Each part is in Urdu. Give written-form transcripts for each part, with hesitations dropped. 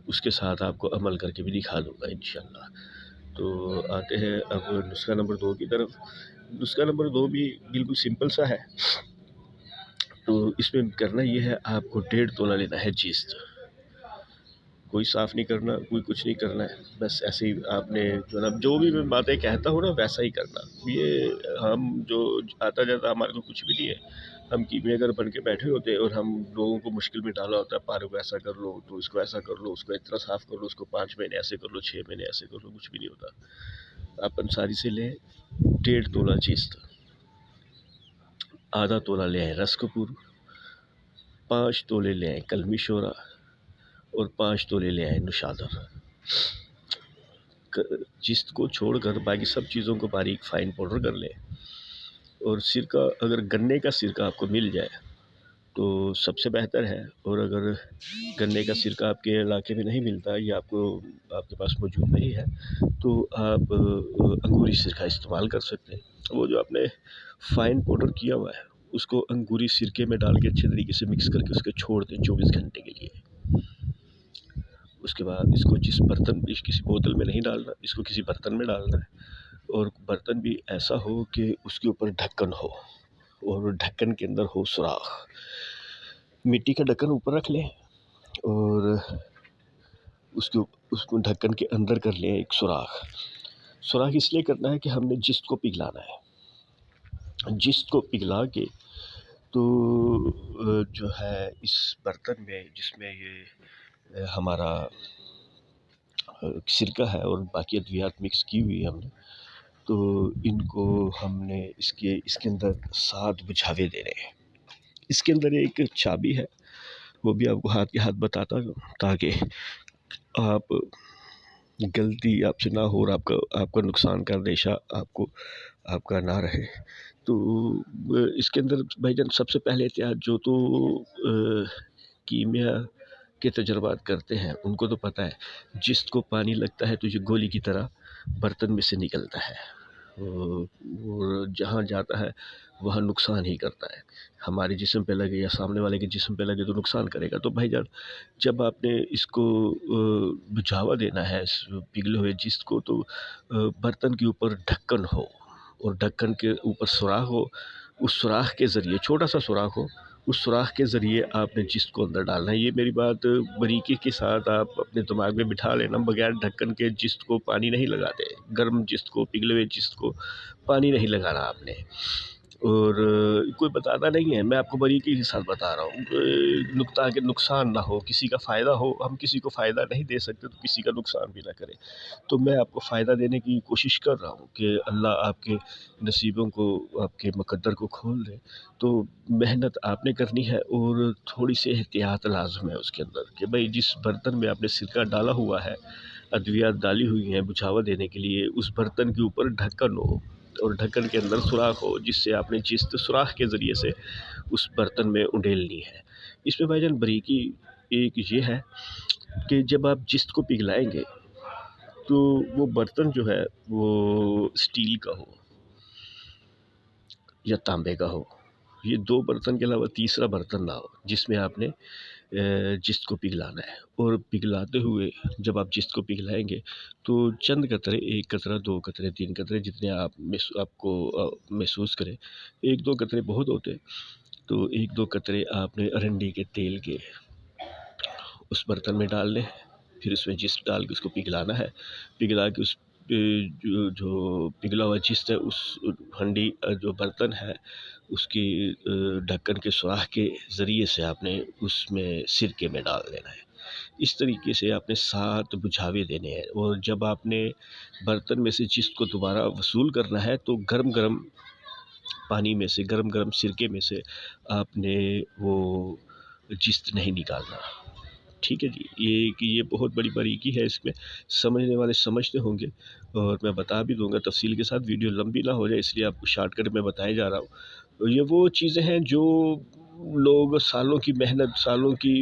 اس کے ساتھ آپ کو عمل کر کے بھی دکھا دوں گا انشاءاللہ۔ تو آتے ہیں اب نسخہ نمبر 2 کی طرف۔ نسخہ نمبر 2 بھی بالکل سمپل سا ہے۔ تو اس میں کرنا یہ ہے، آپ کو 1.5 تولہ لینا ہے جیست۔ کوئی صاف نہیں کرنا، کوئی کچھ نہیں کرنا ہے، بس ایسے ہی آپ نے جو بھی میں باتیں کہتا ہوں نا ویسا ہی کرنا۔ یہ ہم جو آتا جاتا ہمارے کو کچھ بھی نہیں ہے، ہم کیمیا گر بن کے بیٹھے ہوتے ہیں اور ہم لوگوں کو مشکل میں ڈالا ہوتا ہے، پارو کو ایسا کر لو، تو اس کو ایسا کر لو، اس کو اتنا صاف کر لو، اس کو 5 مہینے ایسے کر لو، 6 مہینے ایسے کر لو، کچھ بھی نہیں ہوتا۔ آپ انصاری سے لیں 1.5 تولہ جیست، آدھا تولہ لے آئیں رس کپور، 5 تولے لے آئیں کلمی شورا، اور 5 تولے لے آئیں نشادر۔ جست کو چھوڑ کر باقی سب چیزوں کو باریک فائن پاؤڈر کر لیں۔ اور سرکہ، اگر گنے کا سرکہ آپ کو مل جائے تو سب سے بہتر ہے، اور اگر گنے کا سرکہ آپ کے علاقے میں نہیں ملتا یا آپ کے پاس موجود نہیں ہے تو آپ انگوری سرکہ استعمال کر سکتے ہیں۔ وہ جو آپ نے فائن پاؤڈر کیا ہوا ہے اس کو انگوری سرکے میں ڈال کے اچھے طریقے سے مکس کر کے اس کو چھوڑ دیں 24 گھنٹے کے لیے۔ اس کے بعد اس کو کسی بوتل میں نہیں ڈالنا، اس کو کسی برتن میں ڈالنا ہے، اور برتن بھی ایسا ہو کہ اس کے اوپر ڈھکن ہو اور ڈھکن کے اندر ہو سوراخ۔ مٹی کا ڈھکن اوپر رکھ لیں اور اس کو ڈھکن کے اندر کر لیں ایک سوراخ۔ سوراخ اس لیے کرنا ہے کہ ہم نے جست کو پگھلانا ہے۔ جست کو پگھلا کے تو جو ہے اس برتن میں جس میں یہ ہمارا سرکہ ہے اور باقی ادویات مکس کی ہوئی ہے ہم نے، تو ان کو ہم نے اس کے اندر 7 بجھاوے دینے ہیں۔ اس کے اندر ایک چابی ہے، وہ بھی آپ کو ہاتھ کے ہاتھ بتاتا ہوں تاکہ آپ غلطی آپ سے نہ ہو اور آپ کا نقصان کا اندیشہ آپ کا نہ رہے۔ تو اس کے اندر بھائی جان سب سے پہلے احتیاط جو تو کیمیا کے تجربات کرتے ہیں ان کو تو پتہ ہے، جست کو پانی لگتا ہے تو یہ گولی کی طرح برتن میں سے نکلتا ہے اور جہاں جاتا ہے وہاں نقصان ہی کرتا ہے۔ ہمارے جسم پہ لگے یا سامنے والے کے جسم پہ لگے تو نقصان کرے گا۔ تو بھائی جان جب آپ نے اس کو بجھاوا دینا ہے اس پگھلے ہوئے جست کو، تو برتن کے اوپر ڈھکن ہو اور ڈھکن کے اوپر سوراخ ہو، اس سوراخ کے ذریعے چھوٹا سا سوراخ ہو، اس سوراخ کے ذریعے آپ نے جست کو اندر ڈالنا ہے۔ یہ میری بات باریکی کے ساتھ آپ اپنے دماغ میں بٹھا لینا، بغیر ڈھکن کے جست کو پانی نہیں لگاتے، گرم جست کو، پگھلے ہوئے جست کو پانی نہیں لگانا آپ نے۔ اور کوئی بتاتا نہیں ہے، میں آپ کو باریکی کے ساتھ بتا رہا ہوں تاکہ نقصان نہ ہو، کسی کا فائدہ ہو۔ ہم کسی کو فائدہ نہیں دے سکتے تو کسی کا نقصان بھی نہ کرے۔ تو میں آپ کو فائدہ دینے کی کوشش کر رہا ہوں کہ اللہ آپ کے نصیبوں کو، آپ کے مقدر کو کھول دے۔ تو محنت آپ نے کرنی ہے اور تھوڑی سی احتیاط لازم ہے اس کے اندر کہ بھائی جس برتن میں آپ نے سرکہ ڈالا ہوا ہے، ادویات ڈالی ہوئی ہیں بجھاوا دینے کے لیے، اس برتن کے اوپر ڈھکن ہو اور ڈھکن کے اندر سوراخ ہو جس سے آپ نے جست سوراخ کے ذریعے سے اس برتن میں انڈیلنی ہے۔ اس میں بھائی جان باریکی ایک یہ ہے کہ جب آپ جست کو پگھلائیں گے تو وہ برتن جو ہے وہ اسٹیل کا ہو یا تانبے کا ہو، یہ 2 برتن کے علاوہ تیسرا برتن نہ ہو جس میں آپ نے جست کو پگھلانا ہے۔ اور پگھلاتے ہوئے جب آپ جست کو پگھلائیں گے تو چند قطرے، 1 قطرہ، 2 قطرے، 3 قطرے، جتنے آپ کو محسوس کریں۔ 1-2 قطرے بہت ہوتے، تو 1-2 قطرے آپ نے ارنڈی کے تیل کے اس برتن میں ڈال لیں، پھر اس میں جست ڈال کے اس کو پگھلانا ہے۔ پگھلا کے اس جو پگھلا ہوا جست ہے اس ہنڈی جو برتن ہے اس کی ڈھکن کے سوراخ کے ذریعے سے آپ نے اس میں سرکے میں ڈال دینا ہے۔ اس طریقے سے آپ نے 7 بجھاوے دینے ہیں، اور جب آپ نے برتن میں سے جست کو دوبارہ وصول کرنا ہے تو گرم گرم پانی میں سے، گرم گرم سرکے میں سے آپ نے وہ جست نہیں نکالنا۔ ٹھیک ہے جی، یہ بہت بڑی باریکی ہے، اس میں سمجھنے والے سمجھتے ہوں گے، اور میں بتا بھی دوں گا تفصیل کے ساتھ، ویڈیو لمبی نہ ہو جائے اس لیے آپ کو شارٹ کٹ میں بتائے جا رہا ہوں۔ یہ وہ چیزیں ہیں جو لوگ سالوں کی محنت، سالوں کی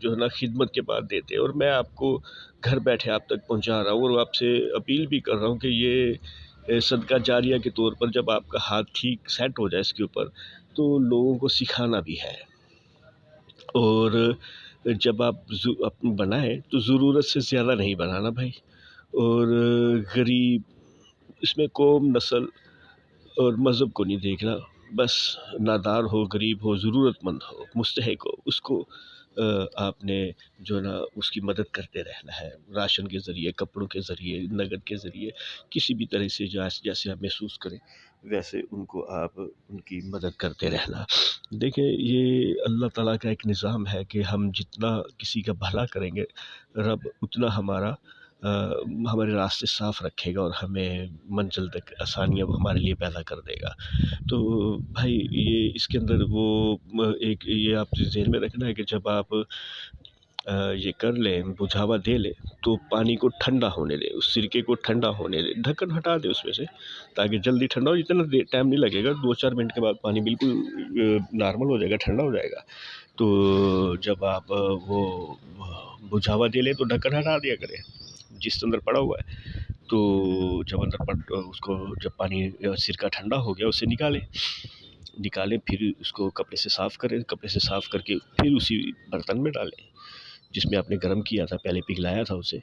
جو ہے نا خدمت کے بعد دیتے ہیں، اور میں آپ کو گھر بیٹھے آپ تک پہنچا رہا ہوں، اور آپ سے اپیل بھی کر رہا ہوں کہ یہ صدقہ جاریہ کے طور پر جب آپ کا ہاتھ ٹھیک سیٹ ہو جائے اس کے اوپر تو لوگوں کو سکھانا بھی ہے۔ اور جب آپ بنائیں تو ضرورت سے زیادہ نہیں بنانا بھائی، اور غریب، اس میں قوم، نسل اور مذہب کو نہیں دیکھنا، بس نادار ہو، غریب ہو، ضرورت مند ہو، مستحق ہو، اس کو آپ نے جو ہے نا اس کی مدد کرتے رہنا ہے، راشن کے ذریعے، کپڑوں کے ذریعے، نقد کے ذریعے، کسی بھی طرح سے جیسے آپ محسوس کریں ویسے ان کو آپ ان کی مدد کرتے رہنا۔ دیکھیں یہ اللہ تعالیٰ کا ایک نظام ہے کہ ہم جتنا کسی کا بھلا کریں گے، رب اتنا ہمارے راستے صاف رکھے گا اور ہمیں منزل تک آسانیاں وہ ہمارے لیے پیدا کر دے گا۔ تو بھائی یہ اس کے اندر وہ ایک یہ آپ ذہن میں رکھنا ہے کہ جب آپ یہ کر لیں، بجھاوا دے لیں، تو پانی کو ٹھنڈا ہونے دیں، اس سرکے کو ٹھنڈا ہونے دیں، ڈھکن ہٹا دیں اس میں سے تاکہ جلدی ٹھنڈا ہو، اتنا ٹائم نہیں لگے گا، 2-4 منٹ کے بعد پانی بالکل نارمل ہو جائے گا، ٹھنڈا ہو جائے گا۔ تو جب آپ وہ بجھاوا دے لیں تو ڈھکن ہٹا دیا کریں جس اندر پڑا ہوا ہے۔ تو جب اس کو جب پانی سرکہ ٹھنڈا ہو گیا اسے نکالیں، پھر اس کو کپڑے سے صاف کریں، کپڑے سے صاف کر کے پھر اسی برتن میں ڈالیں جس میں آپ نے گرم کیا تھا، پہلے پگھلایا تھا اسے،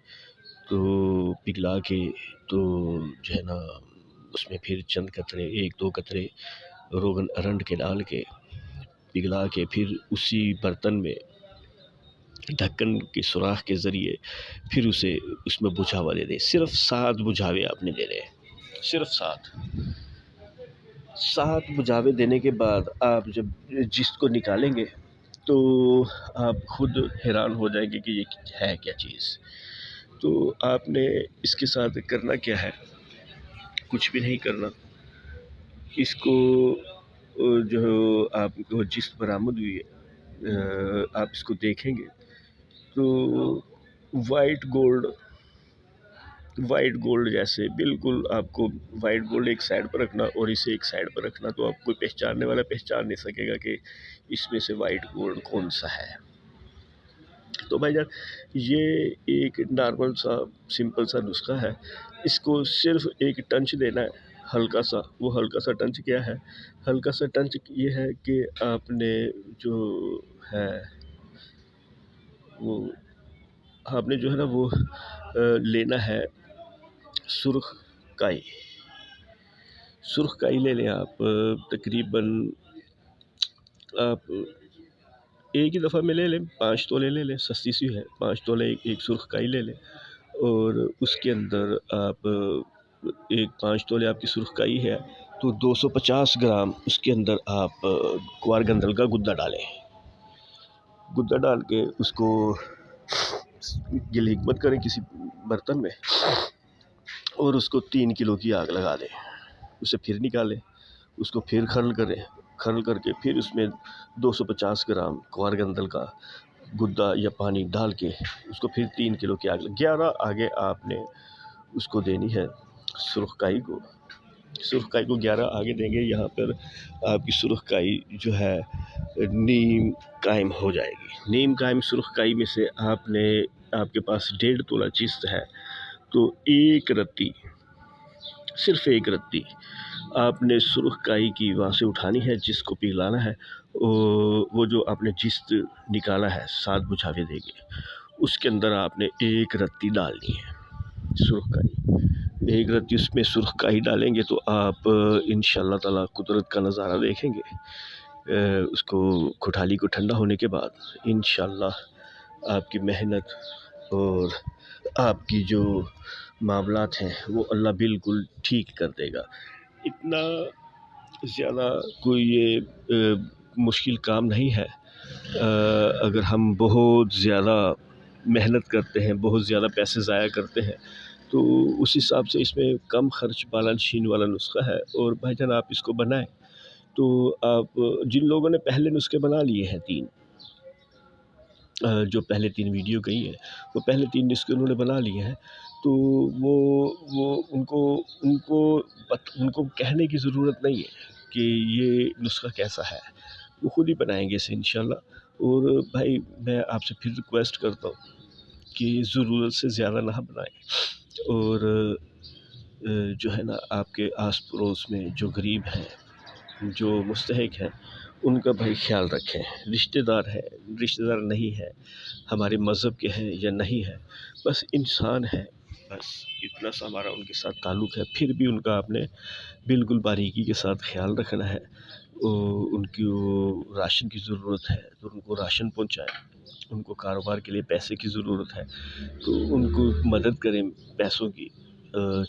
تو پگھلا کے تو جو ہے نا اس میں پھر چند قطرے، 1-2 قطرے روغن ارنڈ کے ڈال کے پگھلا کے پھر اسی برتن میں ڈھکن کے سوراخ کے ذریعے پھر اسے اس میں بجھاوا دے دیں۔ صرف 7 بجھاوے آپ نے دینے ہیں، صرف 7 بجھاوے دینے کے بعد آپ جب جس کو نکالیں گے تو آپ خود حیران ہو جائیں گے کہ یہ ہے کیا چیز۔ تو آپ نے اس کے ساتھ کرنا کیا ہے، کچھ بھی نہیں کرنا، اس کو جو آپ کو جس برآمد ہوئی ہے آپ اس کو دیکھیں گے تو وائٹ گولڈ جیسے بالکل آپ کو وائٹ گولڈ ایک سائڈ پر رکھنا اور اسے ایک سائڈ پر رکھنا، تو آپ کوئی پہچاننے والا پہچان نہیں سکے گا کہ اس میں سے وائٹ گولڈ کون سا ہے۔ تو بھائی جان یہ ایک نارمل سا سمپل سا نسخہ ہے، اس کو صرف ایک ٹنچ دینا ہے، ہلکا سا۔ وہ ہلکا سا ٹنچ کیا ہے؟ ہلکا سا ٹنچ یہ ہے کہ آپ نے جو ہے وہ آپ نے جو ہے نا وہ لینا ہے سرخ کائی۔ سرخ کائی لے لیں آپ، تقریباً آپ ایک ہی دفعہ میں لے لیں، 5 تولے لے لیں، سستی سی ہے، 5 تولے ایک سرخ کائی لے لیں، اور اس کے اندر آپ 5 تولے آپ کی سرخ کائی ہے تو 250 گرام اس کے اندر آپ کوار گندل کا گدا ڈالیں۔ گدا ڈال کے اس کو گل حکمت کریں کسی برتن میں، اور اس کو 3 کلو کی آگ لگا دیں، اسے پھر نکالیں، اس کو پھر کھرل کر کے پھر اس میں 250 گرام کوار گندل کا گدا یا پانی ڈال کے اس کو پھر 3 کلو کی آگ 11 آگے آپ نے اس کو دینی ہے سرخ کائی کو۔ 11 آگے دیں گے، یہاں پر آپ کی سرخ کائی جو ہے نیم قائم ہو جائے گی۔ نیم قائم سرخ کائی میں سے آپ کے پاس 1.5 تولہ چست ہے تو صرف ایک رتی آپ نے سرخ کائی کی وہاں سے اٹھانی ہے، جس کو پگھلانا ہے، وہ جو آپ نے جست نکالا ہے 7 بجھاوے دے کے، اس کے اندر آپ نے ایک رتی ڈالنی ہے سرخ کائی۔ ایک رتی اس میں سرخ کائی ڈالیں گے تو آپ انشاءاللہ تعالیٰ قدرت کا نظارہ دیکھیں گے۔ اس کو کھٹالی کو ٹھنڈا ہونے کے بعد انشاءاللہ آپ کی محنت اور آپ کی جو معاملات ہیں وہ اللہ بالکل ٹھیک کر دے گا۔ اتنا زیادہ کوئی یہ مشکل کام نہیں ہے، اگر ہم بہت زیادہ محنت کرتے ہیں، بہت زیادہ پیسے ضائع کرتے ہیں تو اس حساب سے اس میں کم خرچ بالانشین والا نسخہ ہے۔ اور بھائی جان آپ اس کو بنائیں تو آپ جن لوگوں نے پہلے نسخے بنا لیے ہیں 3 جو پہلے 3 ویڈیو گئی ہیں، وہ پہلے 3 نسخے انہوں نے بنا لیے ہیں، تو وہ ان کو کہنے کی ضرورت نہیں ہے کہ یہ نسخہ کیسا ہے، وہ خود ہی بنائیں گے اسے انشاءاللہ۔ اور بھائی میں آپ سے پھر ریکویسٹ کرتا ہوں کہ ضرورت سے زیادہ نہ بنائیں، اور جو ہے نا آپ کے آس پڑوس میں جو غریب ہیں، جو مستحق ہیں، ان کا بھائی خیال رکھیں. رشتہ دار ہے، رشتہ دار نہیں ہے، ہمارے مذہب کے ہیں یا نہیں ہے، بس انسان ہے، بس اتنا سا ہمارا ان کے ساتھ تعلق ہے. پھر بھی ان کا آپ نے بالکل باریکی کے ساتھ خیال رکھنا ہے. ان کی راشن کی ضرورت ہے تو ان کو راشن پہنچائیں. ان کو کاروبار کے لیے پیسے کی ضرورت ہے تو ان کو مدد کریں پیسوں کی.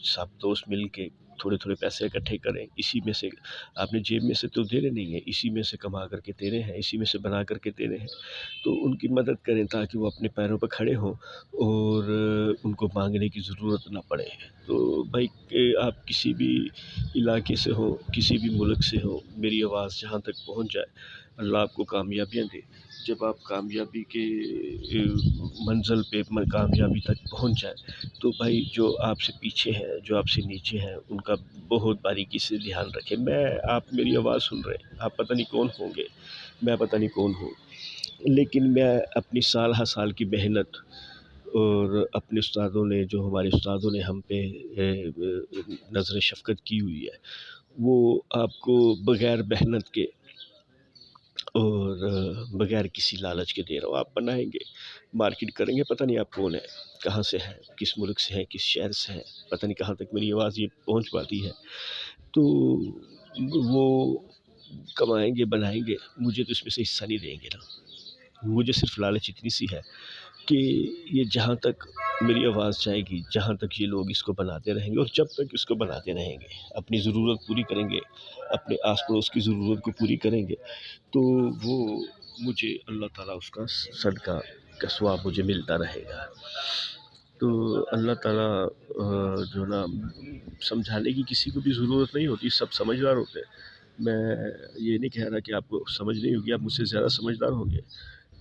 سب دوست مل کے تھوڑے تھوڑے پیسے اکٹھے کریں. اسی میں سے آپ نے جیب میں سے تو دے رہے نہیں ہیں، اسی میں سے کما کر کے دے رہے ہیں، اسی میں سے بنا کر کے دے رہے ہیں. تو ان کی مدد کریں تاکہ وہ اپنے پیروں پہ کھڑے ہوں اور ان کو مانگنے کی ضرورت نہ پڑے. تو بھائی کہ آپ کسی بھی علاقے سے ہو، کسی بھی ملک سے ہو، میری آواز جہاں تک پہنچ جائے، اللہ آپ کو کامیابیاں دے. جب آپ کامیابی کے منزل پہ کامیابی تک پہنچ جائیں تو بھائی جو آپ سے پیچھے ہے، جو آپ سے نیچے ہیں، ان کا بہت باریکی سے دھیان رکھیں. آپ میری آواز سن رہے ہیں، آپ پتہ نہیں کون ہوں گے، میں پتہ نہیں کون ہوں، لیکن میں اپنی سال ہر سال کی محنت اور اپنے استادوں نے، جو ہمارے استادوں نے ہم پہ نظر شفقت کی ہوئی ہے، وہ آپ کو بغیر محنت کے اور بغیر کسی لالچ کے دے رہا ہوں. آپ بنائیں گے، مارکیٹ کریں گے، پتہ نہیں آپ کون ہیں، کہاں سے ہیں، کس ملک سے ہیں، کس شہر سے ہیں، پتہ نہیں کہاں تک میری آواز یہ پہنچ پاتی ہے. تو وہ کمائیں گے، بنائیں گے، مجھے تو اس میں سے حصہ نہیں دیں گے نا. مجھے صرف لالچ اتنی سی ہے کہ یہ جہاں تک میری آواز جائے گی، جہاں تک یہ لوگ اس کو بناتے رہیں گے اور جب تک اس کو بناتے رہیں گے، اپنی ضرورت پوری کریں گے، اپنے آس پڑوس کی ضرورت کو پوری کریں گے، تو وہ مجھے اللہ تعالیٰ اس کا صدقہ کا ثواب مجھے ملتا رہے گا. تو اللہ تعالیٰ جو نا سمجھانے کی کسی کو بھی ضرورت نہیں ہوتی، سب سمجھدار ہوتے ہیں. میں یہ نہیں کہہ رہا کہ آپ کو سمجھ نہیں ہوگی، آپ مجھ سے زیادہ سمجھدار ہوں گے.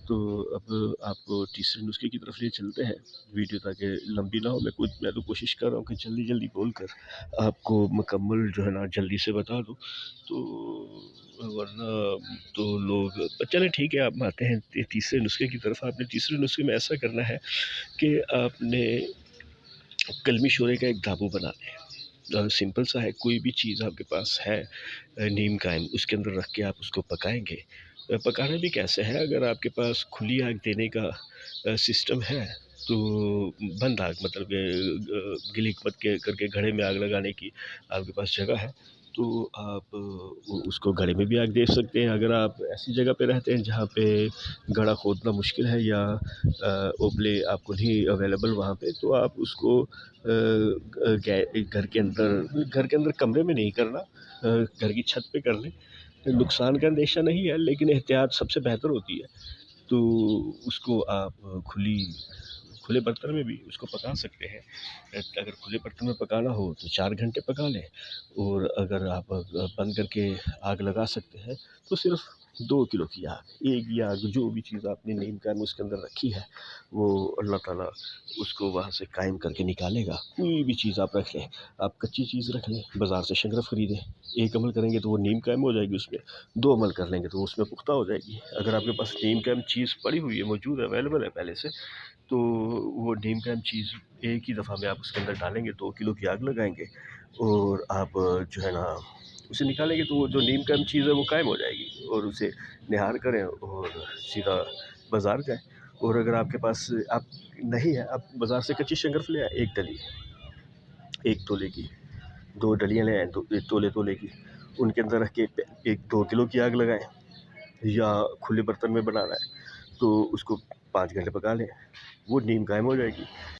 تو اب آپ کو تیسرے نسخے کی طرف لے چلتے ہیں ویڈیو، تاکہ لمبی نہ ہو. میں تو کوشش کر رہا ہوں کہ جلدی جلدی بول کر آپ کو مکمل جو ہے نا جلدی سے بتا دوں. تو ورنہ تو لوگ چلیں ٹھیک ہے، آپ آتے ہیں تیسرے نسخے کی طرف. آپ نے تیسرے نسخے میں ایسا کرنا ہے کہ آپ نے کلمی شورے کا ایک دابو بنا لیں. سمپل سا ہے، کوئی بھی چیز آپ کے پاس ہے نیم قائم، اس کے اندر رکھ کے آپ اس کو پکائیں گے. پکانا بھی کیسے ہے، اگر آپ کے پاس کھلی آگ دینے کا سسٹم ہے تو بند آگ، مطلب کہ گلی مت کے کر کے گھڑے میں آگ لگانے کی آپ کے پاس جگہ ہے تو آپ اس کو گھڑے میں بھی آگ دے سکتے ہیں. اگر آپ ایسی جگہ پہ رہتے ہیں جہاں پہ گھڑا کھودنا مشکل ہے یا اوبلے آپ کو نہیں اویلیبل وہاں پہ، تو آپ اس کو گھر کے اندر کمرے میں نہیں کرنا، گھر کی چھت پہ کر لیں. نقصان کا اندیشہ نہیں ہے لیکن احتیاط سب سے بہتر ہوتی ہے. تو اس کو آپ کھلے برتن میں بھی اس کو پکا سکتے ہیں. اگر کھلے برتن میں پکانا ہو تو 4 گھنٹے پکا لیں، اور اگر آپ بند کر کے آگ لگا سکتے ہیں تو صرف 2 کلو کی آگ، ایک ہی آگ، جو بھی چیز آپ نے نیم قائم اس کے اندر رکھی ہے وہ اللہ تعالیٰ اس کو وہاں سے قائم کر کے نکالے گا. کوئی بھی چیز آپ رکھ لیں، آپ کچی چیز رکھ لیں، بازار سے شنگرف خریدیں، ایک عمل کریں گے تو وہ نیم قائم ہو جائے گی اس میں، 2 عمل کر لیں گے تو اس میں پختہ ہو جائے گی. اگر آپ کے پاس نیم قائم چیز پڑی ہوئی ہے، موجود ہے، اویلیبل ہے پہلے سے، تو وہ نیم قائم چیز ایک ہی دفعہ میں آپ اس کے اندر ڈالیں گے، 2 کلو کی آگ لگائیں گے اور آپ جو ہے نا اسے نکالیں گے تو وہ جو نیم قائم چیز ہے وہ قائم ہو جائے گی. اور اسے نہار کریں اور سیدھا بازار جائیں. اور اگر آپ کے پاس آپ نہیں ہے، آپ بازار سے کچی شنگرف لے آئیں، ایک ڈلی، 1 تولے کی، 2 ڈلیاں لے آئیں، 1 تولے کی، ان کے اندر رکھ کے 2 کلو کی آگ لگائیں. یا کھلے برتن میں بنانا ہے تو اس کو 5 گھنٹے پکا لیں، وہ نیم قائم ہو جائے گی.